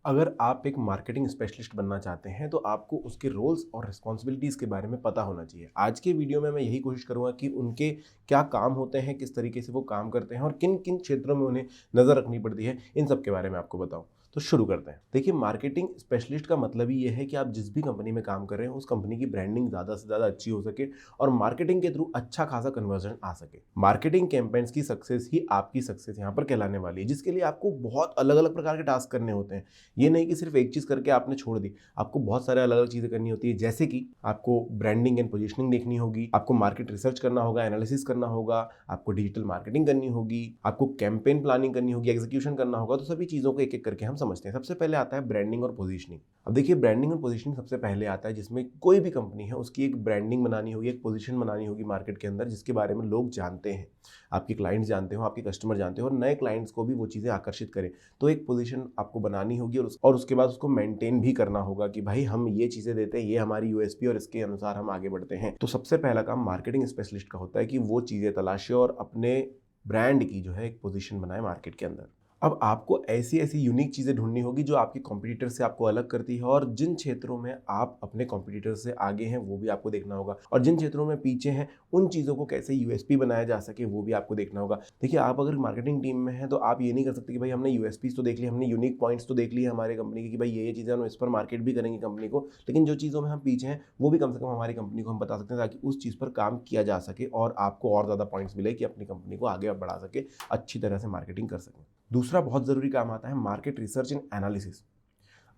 अगर आप एक मार्केटिंग स्पेशलिस्ट बनना चाहते हैं तो आपको उसके रोल्स और रिस्पॉन्सिबिलिटीज़ के बारे में पता होना चाहिए। आज के वीडियो में मैं यही कोशिश करूंगा कि उनके क्या काम होते हैं, किस तरीके से वो काम करते हैं और किन किन क्षेत्रों में उन्हें नज़र रखनी पड़ती है, इन सब के बारे में आपको बताऊं। तो शुरू करते हैं। देखिए, मार्केटिंग स्पेशलिस्ट का मतलब ही ये है कि आप जिस भी कंपनी में काम कर रहे हैं उस कंपनी की ब्रांडिंग ज़्यादा से ज़्यादा अच्छी हो सके और मार्केटिंग के थ्रू अच्छा खासा कन्वर्जन आ सके। मार्केटिंग कैंपेन्स की सक्सेस ही आपकी सक्सेस यहाँ पर कहलाने वाली है, जिसके लिए आपको बहुत अलग अलग प्रकार के टास्क करने होते हैं। ये नहीं कि सिर्फ एक चीज़ करके आपने छोड़ दी, आपको बहुत सारे अलग अलग चीज़ें करनी होती है। जैसे कि आपको ब्रांडिंग एंड पोजीशनिंग देखनी होगी, आपको मार्केट रिसर्च करना होगा, एनालिसिस करना होगा, आपको डिजिटल मार्केटिंग करनी होगी, आपको कैंपेन प्लानिंग करनी होगी, एग्जीक्यूशन करना होगा। तो सभी चीज़ों को एक एक करके हम समझते हैं। सबसे पहले आता है ब्रांडिंग और पोजीशनिंग। अब देखिए, ब्रांडिंग और पोजीशनिंग सबसे पहले आता है, जिसमें कोई भी कंपनी है उसकी एक ब्रांडिंग बनानी होगी, एक पोजीशन बनानी होगी मार्केट के अंदर, जिसके बारे में लोग जानते हैं, आपके क्लाइंट्स जानते हो, आपके कस्टमर जानते हो और नए क्लाइंट्स को भी वो चीज़ें आकर्षित करें। तो एक पोजीशन आपको बनानी होगी और उसके बाद उसको मेंटेन भी करना होगा कि भाई हम ये चीज़ें देते हैं, ये हमारी यूएसपी और इसके अनुसार हम आगे बढ़ते हैं। तो सबसे पहला काम मार्केटिंग स्पेशलिस्ट का होता है कि वो चीज़ें तलाशे और अपने ब्रांड की जो है एक पोजीशन बनाए मार्केट के अंदर। अब आपको ऐसी ऐसी यूनिक चीज़ें ढूंढनी होगी जो आपके कॉम्पिटिटर से आपको अलग करती है, और जिन क्षेत्रों में आप अपने कॉम्पिटिटर से आगे हैं वो भी आपको देखना होगा, और जिन क्षेत्रों में पीछे हैं उन चीज़ों को कैसे यूएसपी बनाया जा सके वो भी आपको देखना होगा। देखिए, आप अगर मार्केटिंग टीम में हैं तो आप ये नहीं कर सकते कि भाई हमने यूएसपीज तो देख ली, हमने यूनिक पॉइंट्स तो देख लिए हमारे कंपनी की कि भाई ये चीज़ें हम इस पर मार्केट भी करेंगे कंपनी को, लेकिन जो चीज़ों में हम पीछे हैं वो भी कम से कम हमारी कंपनी को हम बता सकते हैं, ताकि उस चीज़ पर काम किया जा सके और आपको और ज़्यादा पॉइंट्स मिले कि अपनी कंपनी को आगे बढ़ा सके, अच्छी तरह से मार्केटिंग कर सकें। दूसरा बहुत ज़रूरी काम आता है मार्केट रिसर्च एंड एनालिसिस।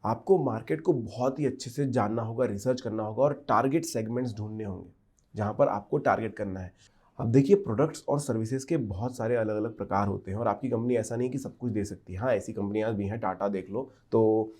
आपको मार्केट को बहुत ही अच्छे से जानना होगा, रिसर्च करना होगा और टारगेट सेगमेंट्स ढूंढने होंगे जहां पर आपको टारगेट करना है। अब देखिए, प्रोडक्ट्स और सर्विसेज के बहुत सारे अलग अलग प्रकार होते हैं और आपकी कंपनी ऐसा नहीं कि सब कुछ दे सकती है। हाँ, ऐसी कंपनियां भी हैं, टाटा देख लो। तो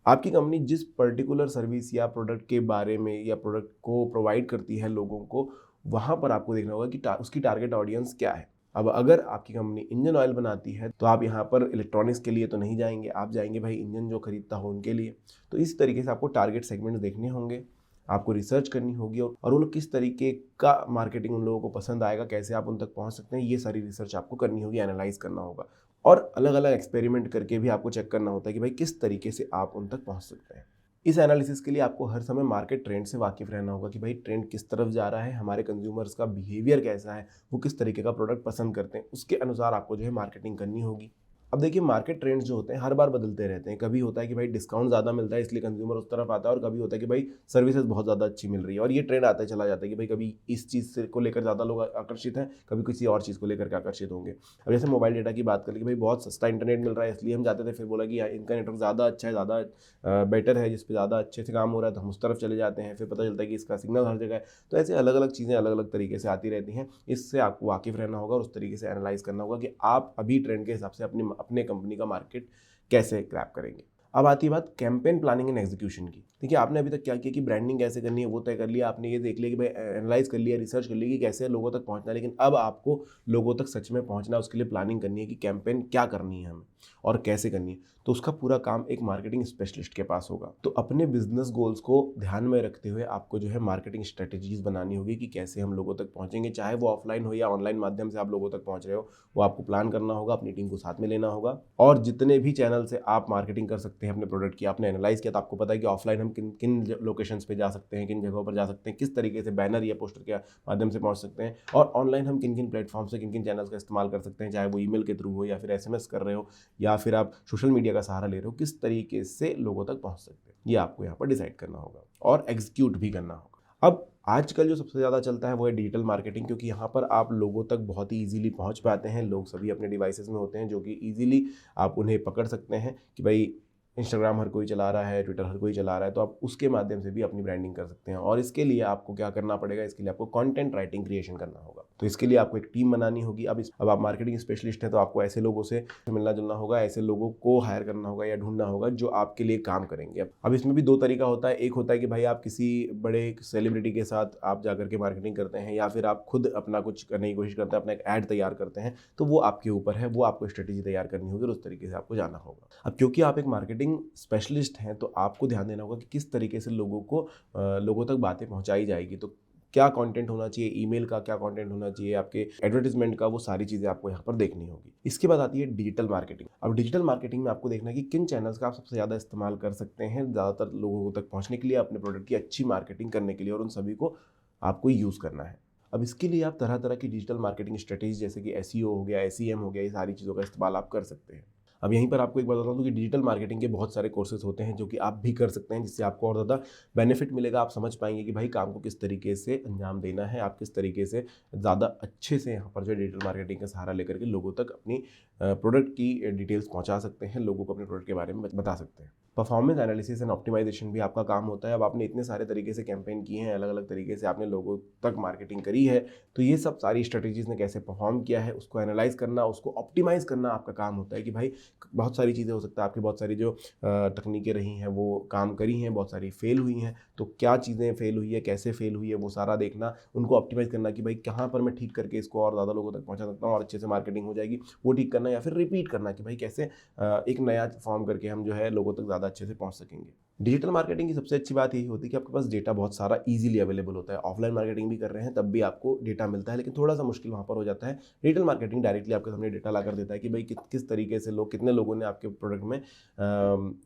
आपकी कंपनी जिस पर्टिकुलर सर्विस या प्रोडक्ट के बारे में या प्रोडक्ट को प्रोवाइड करती है लोगों को, वहाँ पर आपको देखना होगा कि उसकी टारगेट ऑडियंस क्या है। अब अगर आपकी कंपनी इंजन ऑयल बनाती है तो आप यहाँ पर इलेक्ट्रॉनिक्स के लिए तो नहीं जाएंगे, आप जाएंगे भाई इंजन जो खरीदता हो उनके लिए। तो इस तरीके से आपको टारगेट सेगमेंट देखने होंगे, आपको रिसर्च करनी होगी और वो लोग किस तरीके का मार्केटिंग उन लोगों को पसंद आएगा, कैसे आप उन तक पहुँच सकते हैं, ये सारी रिसर्च आपको करनी होगी, एनालाइज करना होगा। और अलग अलग एक्सपेरिमेंट करके भी आपको चेक करना होता है कि भाई किस तरीके से आप उन तक पहुँच सकते हैं। इस एनालिसिस के लिए आपको हर समय मार्केट ट्रेंड से वाकिफ रहना होगा कि भाई ट्रेंड किस तरफ जा रहा है, हमारे कंज्यूमर्स का बिहेवियर कैसा है, वो किस तरीके का प्रोडक्ट पसंद करते हैं, उसके अनुसार आपको जो है मार्केटिंग करनी होगी। अब देखिए, मार्केट ट्रेंड्स जो होते हैं हर बार बदलते रहते हैं। कभी होता है कि भाई डिस्काउंट ज़्यादा मिलता है इसलिए कंज्यूमर उस तरफ आता है, और कभी होता है कि भाई सर्विसेज बहुत ज़्यादा अच्छी मिल रही है, और ये ट्रेंड आता है चला जाता है कि भाई कभी इस चीज़ से को लेकर ज़्यादा लोग आकर्षित हैं, कभी किसी और चीज़ को लेकर के आकर्षित होंगे। अब जैसे मोबाइल डेटा की बात करें कि भाई बहुत सस्ता इंटरनेट मिल रहा है इसलिए हम जाते थे, फिर बोला कि इनका नेटवर्क ज़्यादा अच्छा है, ज़्यादा बेटर है, जिस पर ज़्यादा अच्छे से काम हो रहा है, तो हम उस तरफ चले जाते हैं। फिर पता चलता है कि इसका सिग्नल हर जगह है। तो ऐसे अलग अलग चीज़ें अलग अलग तरीके से आती रहती हैं। इससे आपको वाकिफ रहना होगा और उस तरीके से एनालाइज करना होगा कि आप अभी ट्रेंड के हिसाब से अपने कंपनी का मार्केट कैसे क्रैप करेंगे। अब आती है बात कैंपेन प्लानिंग एंड एग्जीक्यूशन की। देखिए, आपने अभी तक क्या किया कि ब्रांडिंग कैसे करनी है वो तय कर लिया, आपने ये देख लिया कि भाई एनालाइज कर लिया, रिसर्च कर लिया कि कैसे लोगों तक पहुंचना है, लेकिन अब आपको लोगों तक सच में पहुंचना है, उसके लिए प्लानिंग करनी है कि कैंपेन क्या करनी है हमें और कैसे करनी है। तो उसका पूरा काम एक मार्केटिंग स्पेशलिस्ट के पास होगा। तो अपने बिजनेस गोल्स को ध्यान में रखते हुए आपको जो है मार्केटिंग स्ट्रेटेजीज बनानी होगी कि कैसे हम लोगों तक पहुंचेंगे, चाहे वो ऑफलाइन हो या ऑनलाइन माध्यम से आप लोगों तक पहुंच रहे हो, वो आपको प्लान करना होगा, अपनी टीम को साथ में लेना होगा। और जितने भी चैनल से आप मार्केटिंग कर सकते हैं अपने प्रोडक्ट की, आपने एनालाइज किया तो आपको पता है कि ऑफलाइन हम किन किन लोकेशंस पे जा सकते हैं, किन जगहों पर जा सकते हैं, किस तरीके से बैनर या पोस्टर के माध्यम से पहुंच सकते हैं, और ऑनलाइन हम किन किन प्लेटफॉर्म से किन किन चैनल्स का इस्तेमाल कर सकते हैं, चाहे वो ईमेल के थ्रू हो या फिर एसएमएस कर रहे हो या फिर आप सोशल मीडिया का सहारा ले रहे हो, किस तरीके से लोगों तक पहुंच सकते हैं, ये आपको यहाँ पर डिसाइड करना होगा और एग्जीक्यूट भी करना होगा। अब आजकल जो सबसे ज़्यादा चलता है वो है डिजिटल मार्केटिंग, क्योंकि यहाँ पर आप लोगों तक बहुत ही इजीली पहुँच पाते हैं। लोग सभी अपने डिवाइसेस में होते हैं जो कि इजीली आप उन्हें पकड़ सकते हैं कि भाई इंस्टाग्राम हर कोई चला रहा है, ट्विटर हर कोई चला रहा है, तो आप उसके माध्यम से भी अपनी ब्रांडिंग कर सकते हैं। और इसके लिए आपको क्या करना पड़ेगा, इसके लिए आपको कंटेंट राइटिंग क्रिएशन करना होगा। तो इसके लिए आपको एक टीम बनानी होगी। अब आप मार्केटिंग स्पेशलिस्ट हैं तो आपको ऐसे लोगों से मिलना जुलना होगा, ऐसे लोगों को हायर करना होगा या ढूंढना होगा जो आपके लिए काम करेंगे। अब इसमें भी दो तरीका होता है। एक होता है कि भाई आप किसी बड़े सेलिब्रिटी के साथ आप जाकर के मार्केटिंग करते हैं, या फिर आप खुद अपना कुछ करने की कोशिश करते हैं, अपना एक ऐड तैयार करते हैं। तो वो आपके ऊपर है, वो आपको स्ट्रेटेजी तैयार करनी होगी और उस तरीके से आपको जाना होगा। अब क्योंकि आप एक मार्केटिंग स्पेशलिस्ट हैं तो आपको ध्यान देना होगा कि किस तरीके से लोगों तक बातें पहुंचाई जाएगी। तो क्या कंटेंट होना चाहिए, ईमेल का क्या कंटेंट होना चाहिए, आपके एडवर्टाइजमेंट का, वो सारी चीज़ें आपको यहाँ पर देखनी होगी। इसके बाद आती है डिजिटल मार्केटिंग। अब डिजिटल मार्केटिंग में आपको देखना है कि किन चैनल्स का आप सबसे ज़्यादा इस्तेमाल कर सकते हैं ज़्यादातर लोगों तक पहुँचने के लिए, अपने प्रोडक्ट की अच्छी मार्केटिंग करने के लिए, और उन सभी को आपको यूज़ करना है। अब इसके लिए आप तरह तरह की डिजिटल मार्केटिंग स्ट्रेटेजी जैसे कि एसईओ हो गया, एसईएम हो गया, ये सारी चीज़ों का इस्तेमाल आप कर सकते हैं। अब यहीं पर आपको एक बात बता दूं कि डिजिटल मार्केटिंग के बहुत सारे कोर्सेज होते हैं जो कि आप भी कर सकते हैं, जिससे आपको और ज़्यादा बेनिफिट मिलेगा। आप समझ पाएंगे कि भाई काम को किस तरीके से अंजाम देना है, आप किस तरीके से ज़्यादा अच्छे से यहाँ पर जो डिजिटल मार्केटिंग का सहारा लेकर के लोगों तक अपनी प्रोडक्ट की डिटेल्स पहुँचा सकते हैं, लोगों को अपने प्रोडक्ट के बारे में बता सकते हैं। परफॉर्मेंस एनालिसिस एंड ऑप्टिमाइजेशन भी आपका काम होता है। अब आपने इतने सारे तरीके से कैंपेन किए हैं, अलग अलग तरीके से आपने लोगों तक मार्केटिंग करी है, तो ये सब सारी स्ट्रेटेजीज ने कैसे परफॉर्म किया है उसको एनालाइज करना, उसको ऑप्टिमाइज करना आपका काम होता है। कि भाई बहुत सारी चीज़ें हो सकता है, आपकी बहुत सारी जो तकनीकें रही हैं वो काम करी हैं, बहुत सारी फेल हुई हैं, तो क्या चीज़ें फेल हुई है, कैसे फेल हुई है, वो सारा देखना, उनको ऑप्टिमाइज करना कि भाई कहाँ पर मैं ठीक करके इसको और ज़्यादा लोगों तक पहुँचा सकता हूँ और अच्छे से मार्केटिंग हो जाएगी, वो ठीक करना, या फिर रिपीट करना कि भाई कैसे एक नया फॉर्म करके हम जो है लोगों तक ज़्यादा अच्छे से पहुँच सकेंगे। डिजिटल मार्केटिंग की सबसे अच्छी बात यही होती है कि आपके पास डेटा बहुत सारा इजीली अवेलेबल होता है। ऑफलाइन मार्केटिंग भी कर रहे हैं तब भी आपको डेटा मिलता है, लेकिन थोड़ा सा मुश्किल वहाँ पर हो जाता है। डिजिटल मार्केटिंग डायरेक्टली आपके सामने डेटा ला कर देता है कि भाई किस तरीके से लोग, कितने लोगों ने आपके प्रोडक्ट में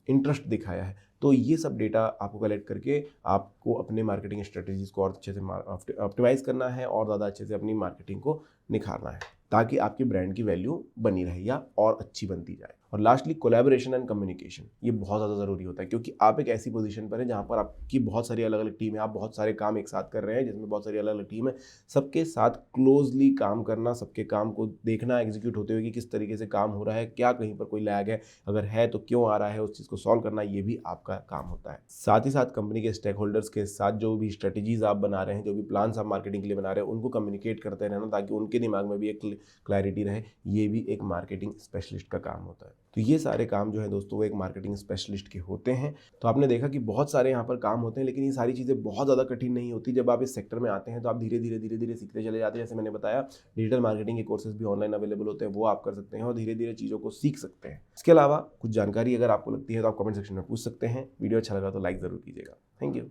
इंटरेस्ट दिखाया है। तो ये सब डेटा आपको कलेक्ट करके आपको अपने मार्केटिंग स्ट्रेटेजीज को और अच्छे से ऑप्टिमाइज करना है और ज़्यादा अच्छे से अपनी मार्केटिंग को निखारना है, ताकि आपकी ब्रांड की वैल्यू बनी रहे या और अच्छी बनती जाए। और लास्टली कोलैबोरेशन एंड कम्युनिकेशन, ये बहुत ज़्यादा ज़रूरी होता है, क्योंकि आप एक ऐसी पोजीशन पर हैं जहाँ पर आपकी बहुत सारी अलग अलग टीम है, आप बहुत सारे काम एक साथ कर रहे हैं जिसमें बहुत सारी अलग अलग टीम है। सबके साथ क्लोजली काम करना, सबके काम को देखना एग्जीक्यूट होते हुए कि किस तरीके से काम हो रहा है, क्या कहीं पर कोई लैग है, अगर है तो क्यों आ रहा है, उस चीज़ को सॉल्व करना, ये भी आपका काम होता है। साथ ही साथ कंपनी के स्टेक होल्डर्स के साथ जो भी स्ट्रेटेजीज आप बना रहे हैं, जो भी प्लान्स आप मार्केटिंग के लिए बना रहे हैं, उनको कम्युनिकेट करते रहना ताकि उनके दिमाग में भी एक क्लैरिटी रहे, ये भी एक मार्केटिंग स्पेशलिस्ट का काम होता है। तो ये सारे काम जो है दोस्तों वो एक मार्केटिंग स्पेशलिस्ट के होते हैं। तो आपने देखा कि बहुत सारे यहाँ पर काम होते हैं, लेकिन ये सारी चीज़ें बहुत ज़्यादा कठिन नहीं होती। जब आप इस सेक्टर में आते हैं तो आप धीरे धीरे सीखते चले जाते हैं। जैसे मैंने बताया, डिजिटल मार्केटिंग के कोर्सेज भी ऑनलाइन अवेलेबल होते हैं, वो आप कर सकते हैं और धीरे धीरे चीज़ों को सीख सकते हैं। इसके अलावा कुछ जानकारी अगर आपको लगती है तो आप कमेंट सेक्शन में पूछ सकते हैं। वीडियो अच्छा लगा तो लाइक ज़रूर कीजिएगा। Thank you.